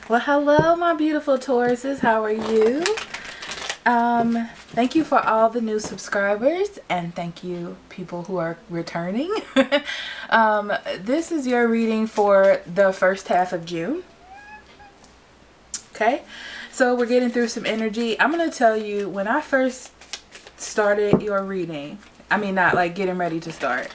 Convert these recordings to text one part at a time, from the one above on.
Well, hello, my beautiful Tauruses. How are you? Thank you for all the new subscribers, and thank you people who are returning. This is your reading for the first half of June. Okay, so we're getting through some energy. I'm going to tell you, when I first started your reading, I mean, not like getting ready to start,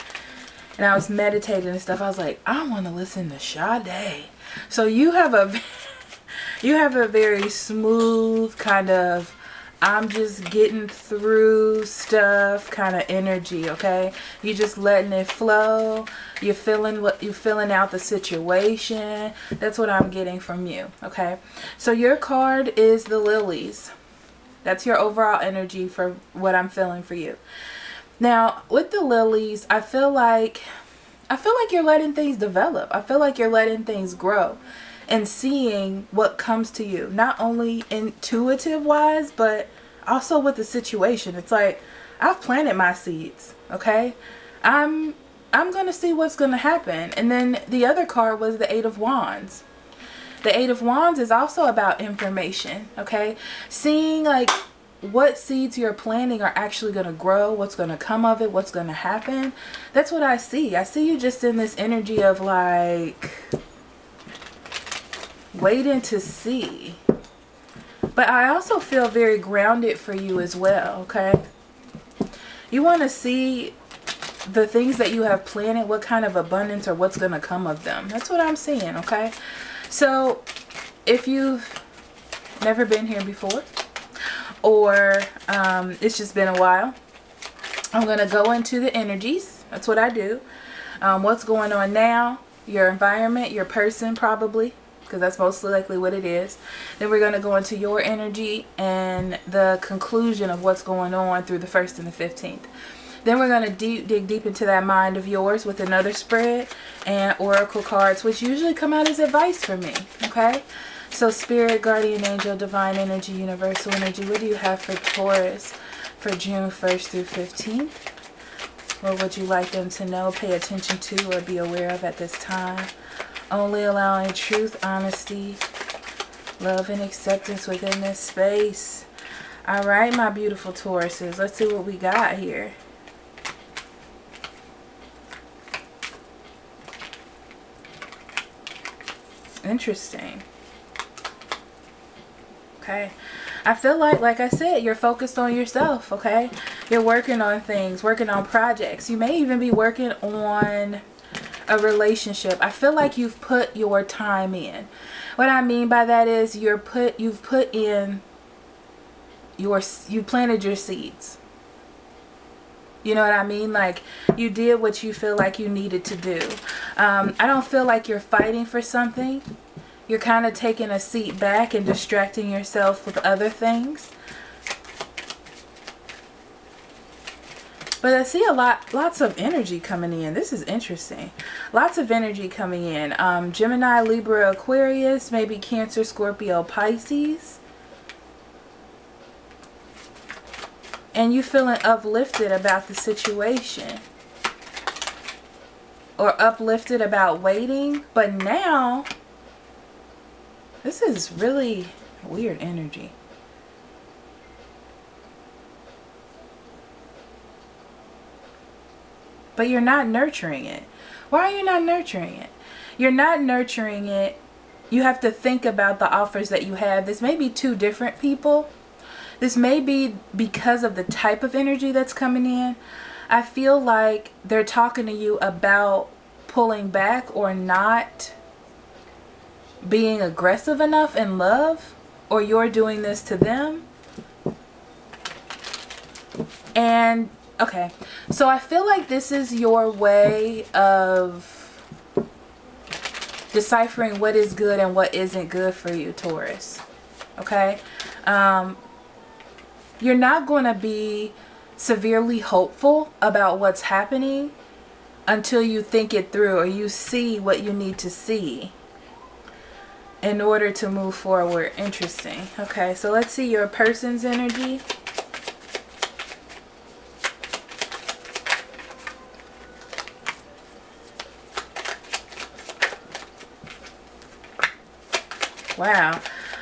and I was meditating and stuff, I was like, I want to listen to Sade. So you have a very smooth kind of, I'm just getting through stuff kind of energy, okay? You just letting it flow. You're filling out the situation. That's what I'm getting from you, okay? So your card is the lilies. That's your overall energy for what I'm feeling for you. Now, with the lilies, I feel like you're letting things develop. I feel like you're letting things grow and seeing what comes to you, not only intuitive wise, but also with the situation. It's like, I've planted my seeds, okay? I'm going to see what's going to happen. And then the other card was the Eight of Wands. The Eight of Wands is also about information, okay? Seeing like what seeds you're planting are actually going to grow, what's going to come of it, what's going to happen. That's what I see. I see you just in this energy of like waiting to see. But I also feel very grounded for you as well, okay? You want to see the things that you have planted, what kind of abundance or what's going to come of them. That's what I'm seeing, okay? So if you've never been here before, or it's just been a while, I'm going to go into the energies. That's what I do. What's going on now, your environment, your person probably, because that's most likely what it is. Then we're going to go into your energy and the conclusion of what's going on through the 1st and the 15th. Then we're going to dig deep into that mind of yours with another spread and oracle cards, which usually come out as advice for me, okay? So spirit, guardian angel, divine energy, universal energy, what do you have for Taurus for June 1st through 15th? What would you like them to know, pay attention to, or be aware of at this time? Only allowing truth, honesty, love, and acceptance within this space. All right, my beautiful Tauruses. Let's see what we got here. Interesting. Okay. I feel like I said, you're focused on yourself, okay? You're working on things, working on projects. You may even be working on a relationship. I feel like you've put your time in. What I mean by that is you planted your seeds. You know what I mean? Like, you did what you feel like you needed to do. I don't feel like you're fighting for something. You're kind of taking a seat back and distracting yourself with other things. But I see lots of energy coming in. This is interesting. Lots of energy coming in. Gemini, Libra, Aquarius, maybe Cancer, Scorpio, Pisces. And you feeling uplifted about the situation. Or uplifted about waiting. But now, this is really weird energy. But you're not nurturing it. Why are you not nurturing it? You're not nurturing it. You have to think about the offers that you have. This may be two different people. This may be because of the type of energy that's coming in. I feel like they're talking to you about pulling back or not being aggressive enough in love, or you're doing this to them. And okay, so I feel like this is your way of deciphering what is good and what isn't good for you, Taurus. Okay? You're not going to be severely hopeful about what's happening until you think it through, or you see what you need to see in order to move forward. Interesting. Okay, so let's see your person's energy. Wow.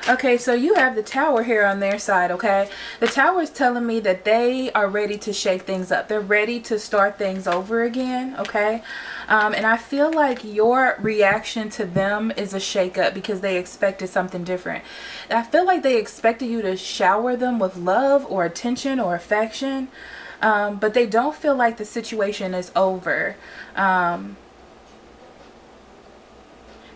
Okay, so you have the Tower here on their side, okay? The Tower is telling me that they are ready to shake things up. They're ready to start things over again, okay? And I feel like your reaction to them is a shake-up because they expected something different. I feel like they expected you to shower them with love or attention or affection, but they don't feel like the situation is over.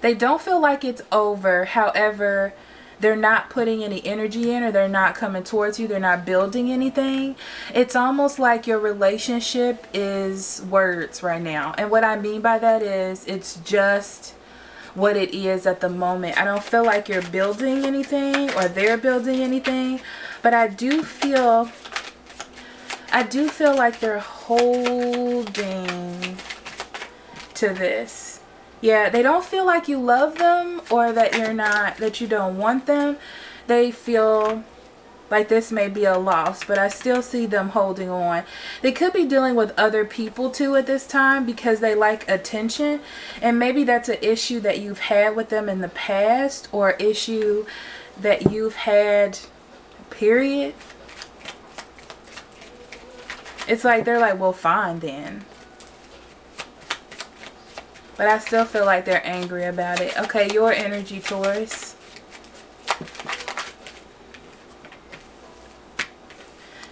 They don't feel like it's over. However, they're not putting any energy in, or they're not coming towards you. They're not building anything. It's almost like your relationship is words right now. And what I mean by that is it's just what it is at the moment. I don't feel like you're building anything or they're building anything. But I do feel like they're holding to this. Yeah, they don't feel like you love them or that you don't want them. They feel like this may be a loss, but I still see them holding on. They could be dealing with other people too at this time because they like attention. And maybe that's an issue that you've had with them in the past, or issue that you've had, period. It's like they're like, well, fine then. But I still feel like they're angry about it. Okay, your energy, Taurus.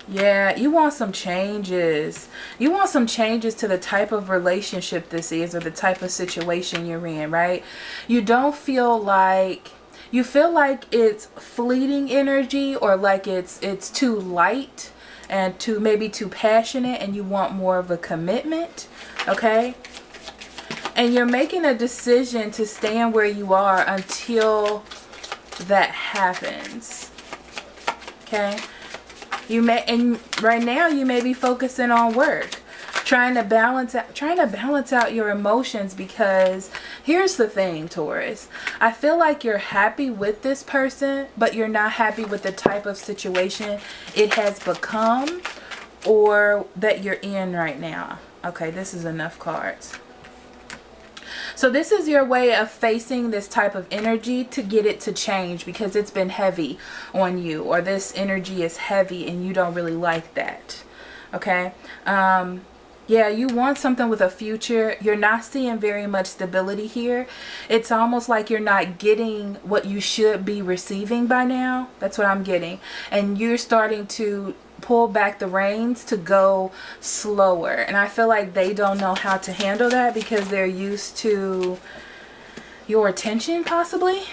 Yeah, you want some changes. You want some changes to the type of relationship this is, or the type of situation you're in, right? You don't feel like... You feel like it's fleeting energy, or like it's too light and maybe too passionate, and you want more of a commitment, okay? And you're making a decision to stand where you are until that happens. Okay? And right now you may be focusing on work, trying to balance out your emotions, because here's the thing, Taurus. I feel like you're happy with this person, but you're not happy with the type of situation it has become or that you're in right now. Okay, this is enough cards. So this is your way of facing this type of energy to get it to change, because it's been heavy on you, or this energy is heavy and you don't really like that. Okay. Yeah, you want something with a future. You're not seeing very much stability here. It's almost like you're not getting what you should be receiving by now. That's what I'm getting. And you're starting to pull back the reins to go slower. And I feel like they don't know how to handle that because they're used to your attention, possibly,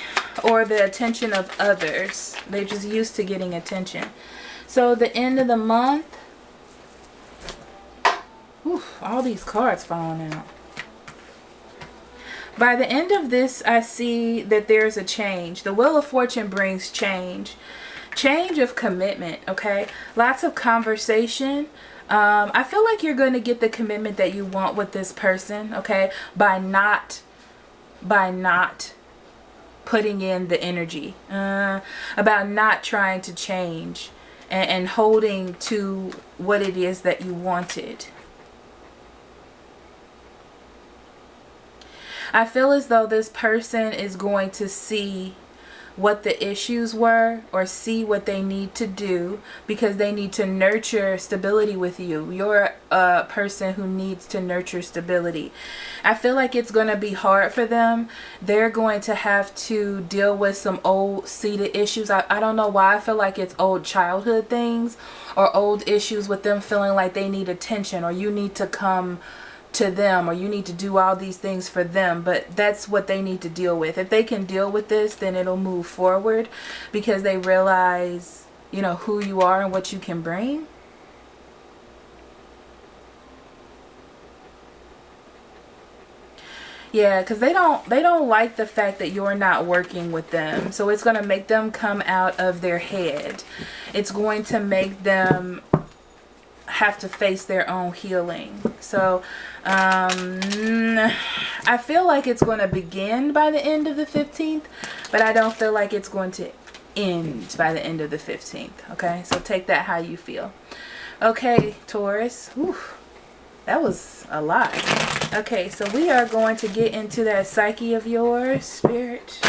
or the attention of others. They're just used to getting attention. So the end of the month, all these cards falling out. By the end of this, I see that there's a change. The Wheel of Fortune brings change. Change of commitment, okay? Lots of conversation. I feel like you're going to get the commitment that you want with this person, okay? By not putting in the energy. About not trying to change and holding to what it is that you wanted. I feel as though this person is going to see what the issues were, or see what they need to do, because they need to nurture stability with you. You're a person who needs to nurture stability. I feel like it's going to be hard for them. They're going to have to deal with some old seated issues. I don't know why I feel like it's old childhood things, or old issues with them feeling like they need attention, or you need to come to them, or you need to do all these things for them. But that's what they need to deal with. If they can deal with this, then it'll move forward, because they realize, you know, who you are and what you can bring. Yeah, because they don't like the fact that you're not working with them. So it's going to make them come out of their head. It's going to make them have to face their own healing. So I feel like it's going to begin by the end of the 15th, but I don't feel like it's going to end by the end of the 15th. Okay, so take that how you feel. Okay, Taurus. Whew, that was a lot. Okay, so we are going to get into that psyche of yours, Spirit.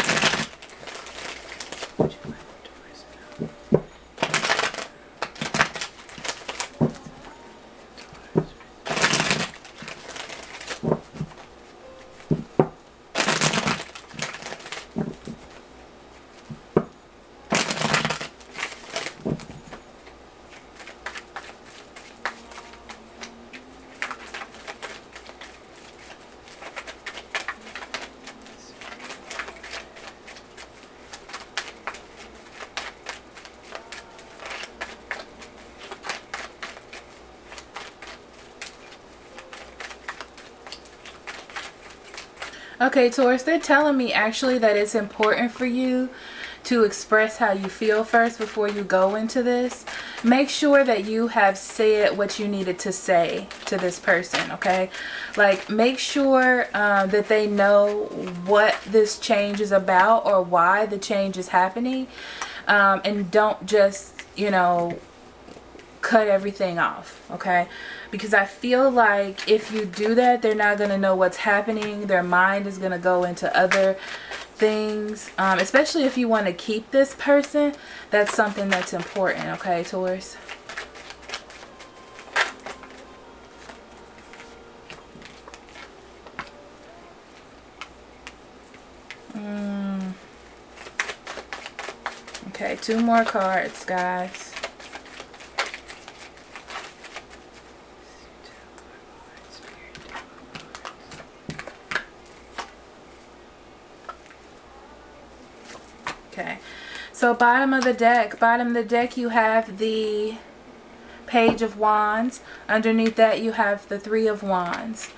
Okay, Taurus, they're telling me actually that it's important for you to express how you feel first before you go into this. Make sure that you have said what you needed to say to this person, okay? Like, make sure that they know what this change is about or why the change is happening. And don't just, you know, cut everything off, okay? Because I feel like if you do that, they're not going to know what's happening. Their mind is going to go into other things, especially if you want to keep this person. That's something that's important, okay, Taurus? Okay, 2 more cards, guys. Okay, so bottom of the deck, you have the Page of Wands. Underneath that, you have the 3 of Wands.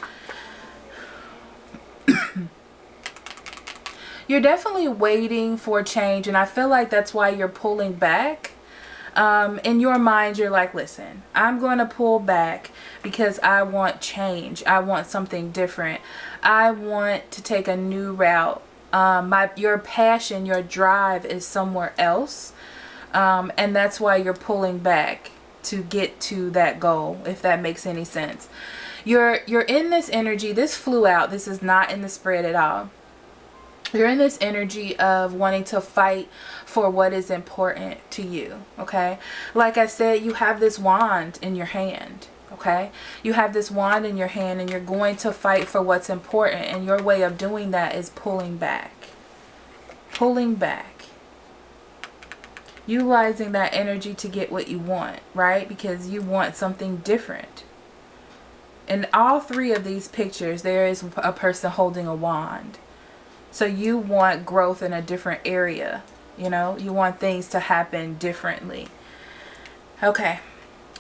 You're definitely waiting for change, and I feel like that's why you're pulling back. In your mind, you're like, listen, I'm going to pull back because I want change. I want something different. I want to take a new route. Your passion, your drive is somewhere else. And that's why you're pulling back to get to that goal, if that makes any sense. You're in this energy. This flew out. This is not in the spread at all. You're in this energy of wanting to fight for what is important to you, okay? Like I said, you have this wand in your hand, okay? You have this wand in your hand, and you're going to fight for what's important, and your way of doing that is pulling back. Pulling back. Utilizing that energy to get what you want, right? Because you want something different. In all 3 of these pictures, there is a person holding a wand. So you want growth in a different area, you know? You want things to happen differently. Okay.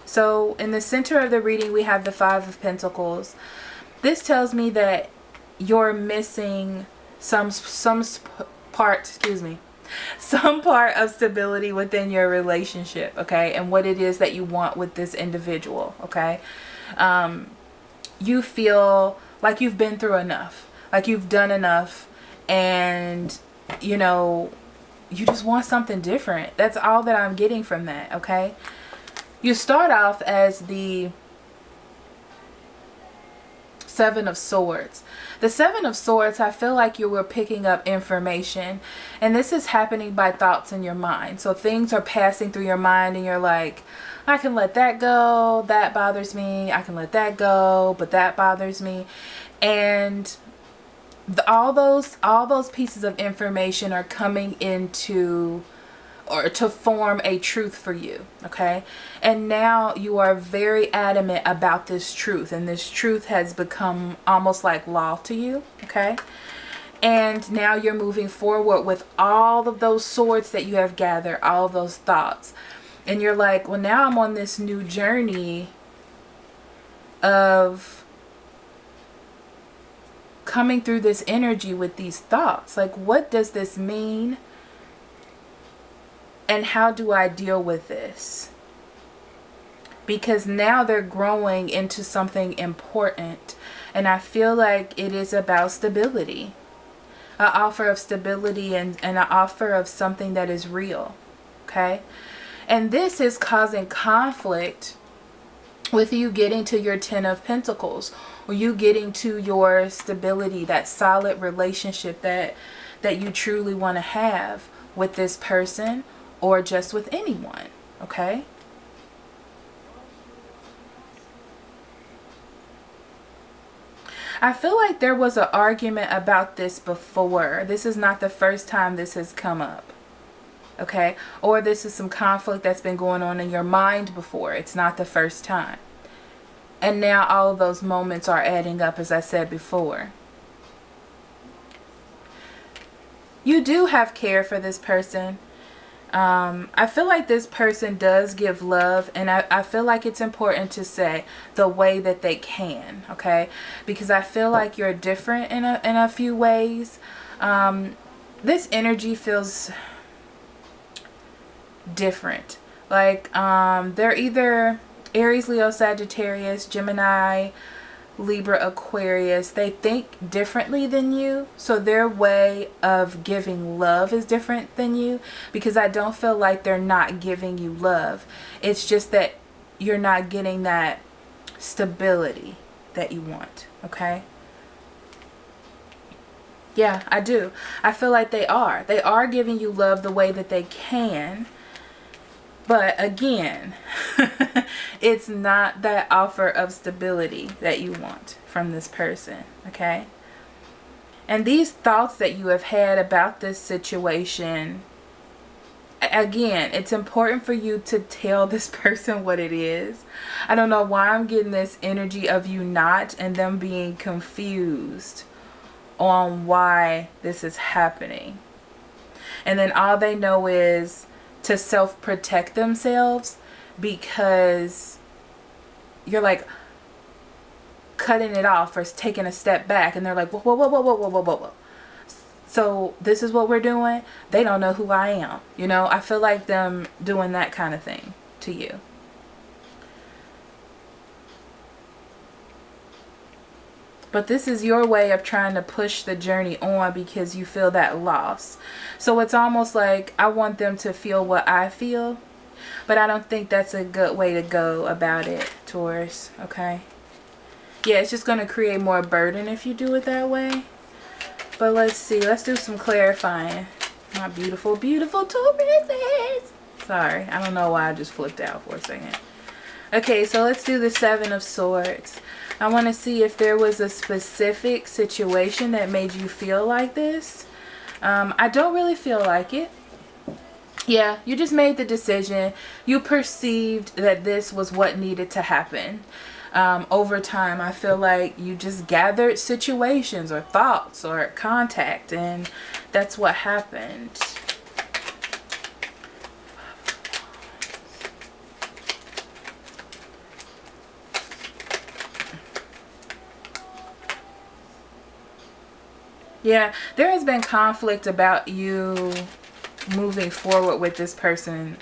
So in the center of the reading, we have the 5 of Pentacles. This tells me that you're missing some part of stability within your relationship, okay? And what it is that you want with this individual, okay? You feel like you've been through enough, like you've done enough. And, you know, you just want something different. That's all that I'm getting from that, okay? You start off as the 7 of Swords. The 7 of Swords, I feel like you were picking up information. And this is happening by thoughts in your mind. So things are passing through your mind and you're like, I can let that go. That bothers me. I can let that go. But that bothers me. And all those pieces of information are coming into or to form a truth for you, okay? And now you are very adamant about this truth, and this truth has become almost like law to you, okay? And now you're moving forward with all of those swords that you have gathered, all of those thoughts. And you're like, well, now I'm on this new journey of coming through this energy with these thoughts. Like, what does this mean? And how do I deal with this? Because now they're growing into something important. And I feel like it is about stability. An offer of stability and an offer of something that is real. Okay? And this is causing conflict with you getting to your 10 of Pentacles, or you getting to your stability, that solid relationship that you truly want to have with this person or just with anyone, okay? I feel like there was an argument about this before. This is not the first time this has come up, okay? Or this is some conflict that's been going on in your mind before. It's not the first time. And now all of those moments are adding up, as I said before. You do have care for this person. I feel like this person does give love, and I feel like it's important to say the way that they can, okay? Because I feel like you're different in a few ways. This energy feels different. Like, they're either Aries, Leo, Sagittarius, Gemini, Libra, Aquarius. They think differently than you, so their way of giving love is different than you, because I don't feel like they're not giving you love. It's just that you're not getting that stability that you want, okay? Yeah, I do. I feel like they are giving you love the way that they can. But again, it's not that offer of stability that you want from this person, okay? And these thoughts that you have had about this situation, again, it's important for you to tell this person what it is. I don't know why I'm getting this energy of you not, and them being confused on why this is happening. And then all they know is to self-protect themselves, because you're like cutting it off or taking a step back, and they're like, whoa, whoa, whoa, whoa, whoa, whoa, whoa, whoa. So this is what we're doing. They don't know who I am. You know, I feel like them doing that kind of thing to you. But this is your way of trying to push the journey on, because you feel that loss. So it's almost like I want them to feel what I feel, but I don't think that's a good way to go about it, Taurus, okay? Yeah, it's just going to create more burden if you do it that way. But let's see. Let's do some clarifying. My beautiful, beautiful Tauruses. Sorry, I don't know why I just flipped out for a second. Okay, so let's do the Seven of Swords. I want to see if there was a specific situation that made you feel like this. I don't really feel like it. Yeah, you just made the decision. You perceived that this was what needed to happen. Over time, I feel like you just gathered situations or thoughts or contact, and that's what happened. Yeah, there has been conflict about you moving forward with this person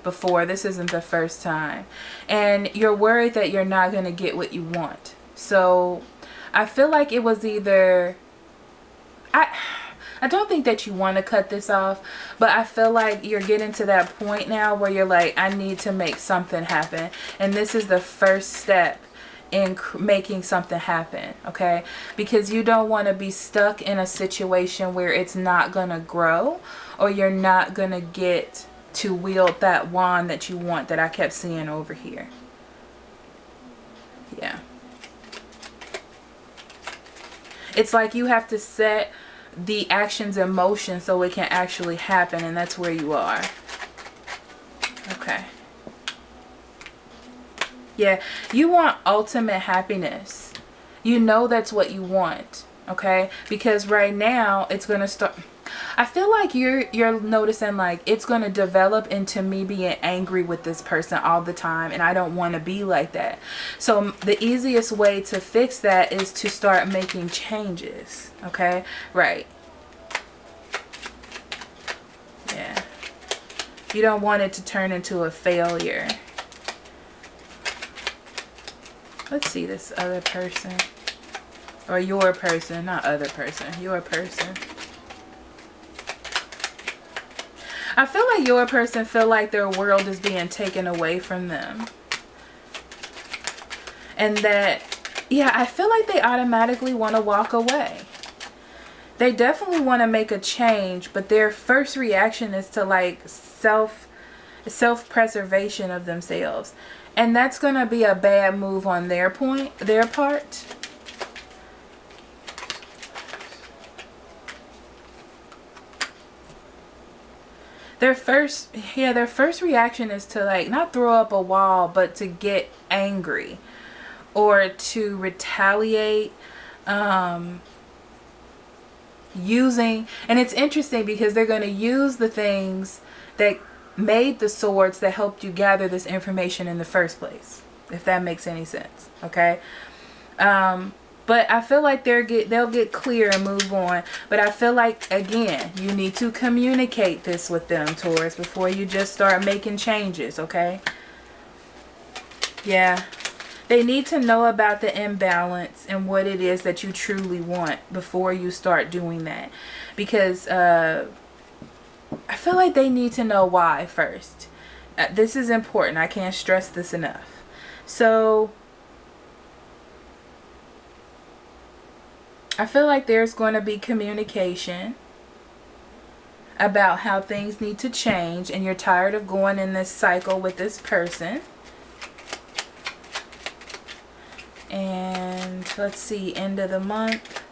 before. This isn't the first time. And you're worried that you're not going to get what you want. So I feel like it was either... I don't think that you want to cut this off, but I feel like you're getting to that point now where you're like, I need to make something happen. And this is the first step in making something happen, okay? Because you don't want to be stuck in a situation where it's not going to grow, or you're not going to get to wield that wand that you want, that I kept seeing over here. Yeah. It's like you have to set the actions in motion so it can actually happen, and that's where you are. Okay. Yeah, you want ultimate happiness. You know that's what you want, okay? Because right now it's going to start... I feel like you're noticing like it's going to develop into me being angry with this person all the time, and I don't want to be like that. So the easiest way to fix that is to start making changes, okay? Right. Yeah. You don't want it to turn into a failure. Let's see this other person. Or your person, not other person. Your person. I feel like your person feel like their world is being taken away from them. And that, yeah, I feel like they automatically want to walk away. They definitely want to make a change, but their first reaction is to like self-preservation of themselves. And that's going to be a bad move on their part. Their first reaction is to like not throw up a wall, but to get angry or to retaliate. using, and it's interesting because they're going to use the things that made the swords that helped you gather this information in the first place, if that makes any sense. Okay. But I feel like they'll get clear and move on. But I feel like, again, you need to communicate this with them, Taurus, before you just start making changes, okay? Yeah. They need to know about the imbalance and what it is that you truly want before you start doing that. Because I feel like they need to know why first. This is important. I can't stress this enough. So I feel like there's going to be communication about how things need to change, and you're tired of going in this cycle with this person. And let's see, end of the month.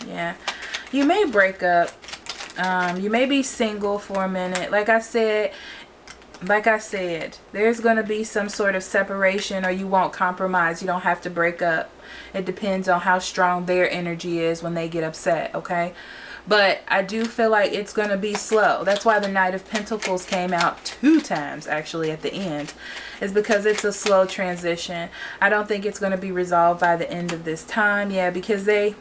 Yeah, you may break up. You may be single for a minute. Like I said, there's going to be some sort of separation, or you won't compromise. You don't have to break up. It depends on how strong their energy is when they get upset, okay? But I do feel like it's going to be slow. That's why the Knight of Pentacles came out 2 times, actually, at the end. Is because it's a slow transition. I don't think it's going to be resolved by the end of this time. Yeah, because they,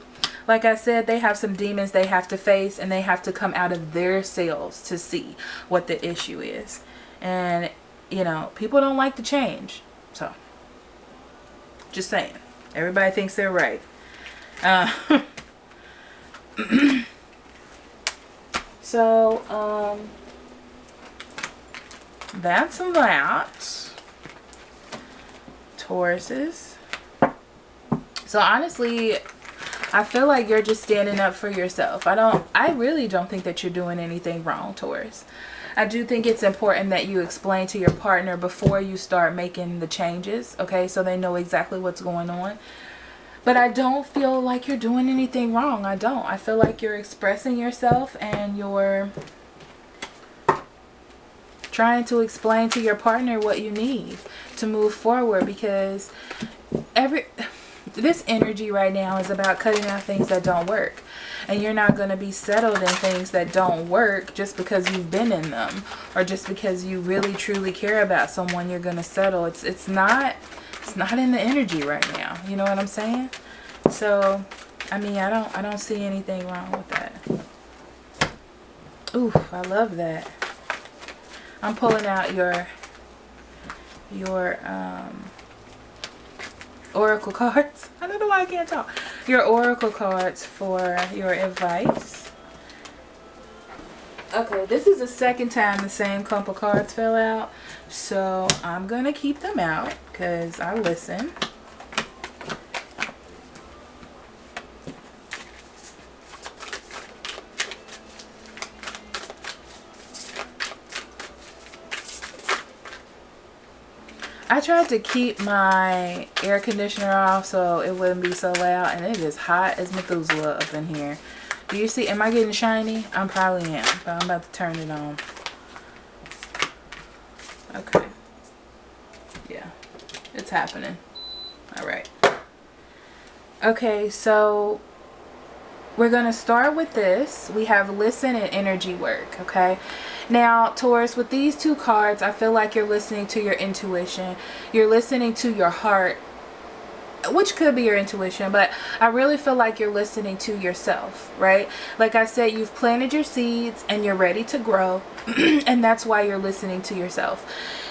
like I said, they have some demons they have to face, and they have to come out of their cells to see what the issue is. And, you know, people don't like to change. So, just saying. Everybody thinks they're right. So, that's that. Tauruses. So, honestly, I feel like you're just standing up for yourself. I really don't think that you're doing anything wrong, Taurus. I do think it's important that you explain to your partner before you start making the changes, okay, so they know exactly what's going on. But I don't feel like you're doing anything wrong. I don't. I feel like you're expressing yourself, and you're trying to explain to your partner what you need to move forward, because this energy right now is about cutting out things that don't work. And you're not going to be settled in things that don't work just because you've been in them, or just because you really truly care about someone. You're going to settle. It's not in the energy right now. You know what I'm saying? So, I mean, I don't see anything wrong with that. Ooh, I love that. I'm pulling out your oracle cards. I don't know why I can't talk. Your oracle cards for your advice. Okay, this is the second time the same couple cards fell out, so I'm gonna keep them out because I listen. I tried to keep my air conditioner off so it wouldn't be so loud, and it is hot as Methuselah up in here. Do you see? Am I getting shiny? I probably am, but I'm about to turn it on. Okay. Yeah, it's happening. All right. Okay, so we're going to start with this. We have listen and energy work, okay? Now, Taurus, with these 2 cards, I feel like you're listening to your intuition. You're listening to your heart, which could be your intuition, but I really feel like you're listening to yourself, right? Like I said, you've planted your seeds and you're ready to grow, and that's why you're listening to yourself.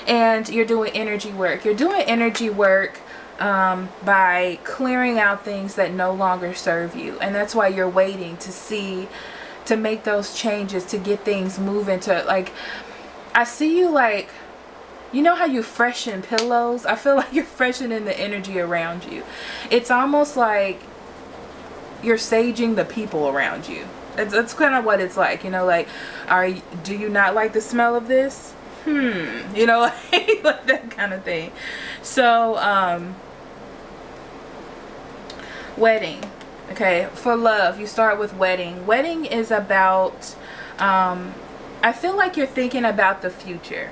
And you're doing energy work. You're doing energy work by clearing out things that no longer serve you, and that's why you're waiting to make those changes, to get things moving. To, like, I see you, like, you know how you freshen pillows? I feel like you're freshening the energy around you. It's almost like you're saging the people around you. That's kind of what it's like, you know, like, do you not like the smell of this? You know, like that kind of thing. So, wedding. Okay, for love, you start with wedding. Wedding is about, I feel like you're thinking about the future.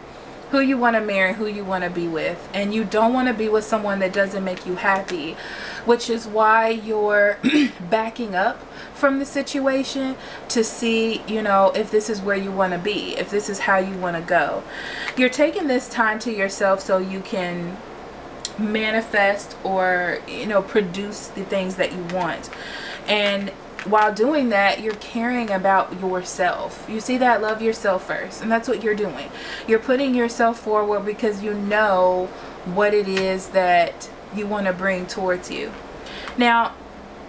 who you want to marry, who you want to be with. And you don't want to be with someone that doesn't make you happy, which is why you're backing up from the situation to see, you know, if this is where you want to be, if this is how you want to go. You're taking this time to yourself so you can manifest or, you know, produce the things that you want. And while doing that, you're caring about yourself. You see that? Love yourself first. And that's what you're doing. You're putting yourself forward because you know what it is that you want to bring towards you. Now,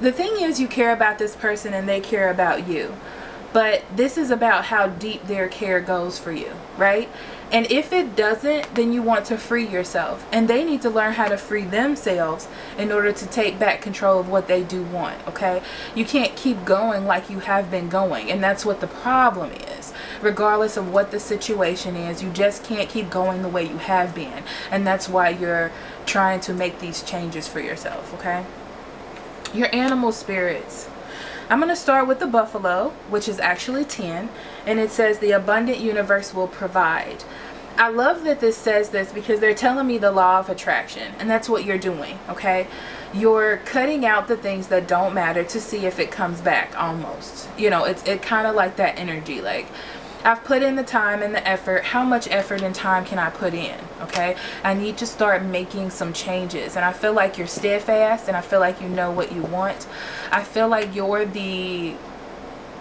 the thing is, you care about this person and they care about you. But this is about how deep their care goes for you, right? And if it doesn't, then you want to free yourself. And they need to learn how to free themselves in order to take back control of what they do want, okay? You can't keep going like you have been going. And that's what the problem is. Regardless of what the situation is, you just can't keep going the way you have been. And that's why you're trying to make these changes for yourself, okay? Your animal spirits. I'm going to start with the buffalo, which is actually 10, and it says the abundant universe will provide. I love that this says this because they're telling me the law of attraction, and that's what you're doing, okay? You're cutting out the things that don't matter to see if it comes back, almost. You know, it kind of like that energy, like, I've put in the time and the effort. How much effort and time can I put in? Okay, I need to start making some changes. And I feel like you're steadfast, and I feel like you know what you want. I feel like you're the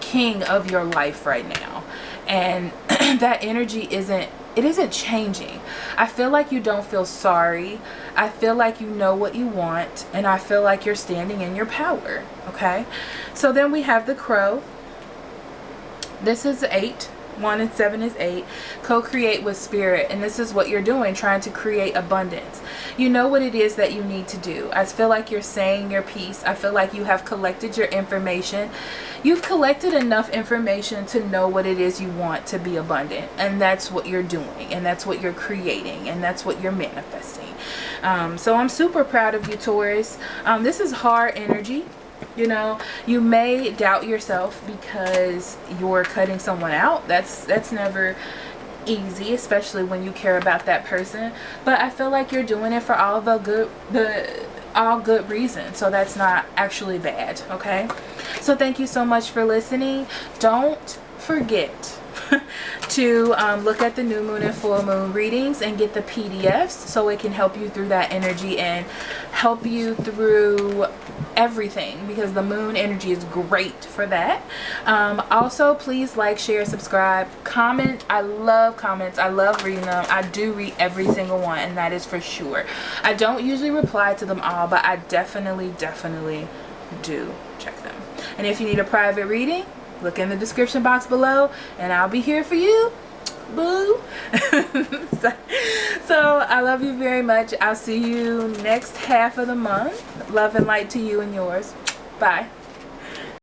king of your life right now. And that energy isn't changing. I feel like you don't feel sorry. I feel like you know what you want. And I feel like you're standing in your power. Okay, so then we have the crow. This is 8. 1 and 7 is 8. Co-create with spirit. And this is what you're doing, trying to create abundance. You know what it is that you need to do. I feel like you're saying your piece. I feel like you have collected your information. You've collected enough information to know what it is you want to be abundant. And that's what you're doing. And that's what you're creating. And that's what you're manifesting. So I'm super proud of you, Taurus. This is hard energy. You know, you may doubt yourself because you're cutting someone out. That's never easy, especially when you care about that person. But I feel like you're doing it for all good reasons. So that's not actually bad, okay? So thank you so much for listening. Don't forget to look at the new moon and full moon readings and get the PDFs so it can help you through that energy and help you through everything, because the moon energy is great for that. Also, please like, share, subscribe, comment. I love comments. I love reading them. I do read every single one, and that is for sure. I don't usually reply to them all, but I definitely do check them. And if you need a private reading, look in the description box below, and I'll be here for you. Boo. So I love you very much. I'll see you next half of the month. Love and light to you and yours. Bye.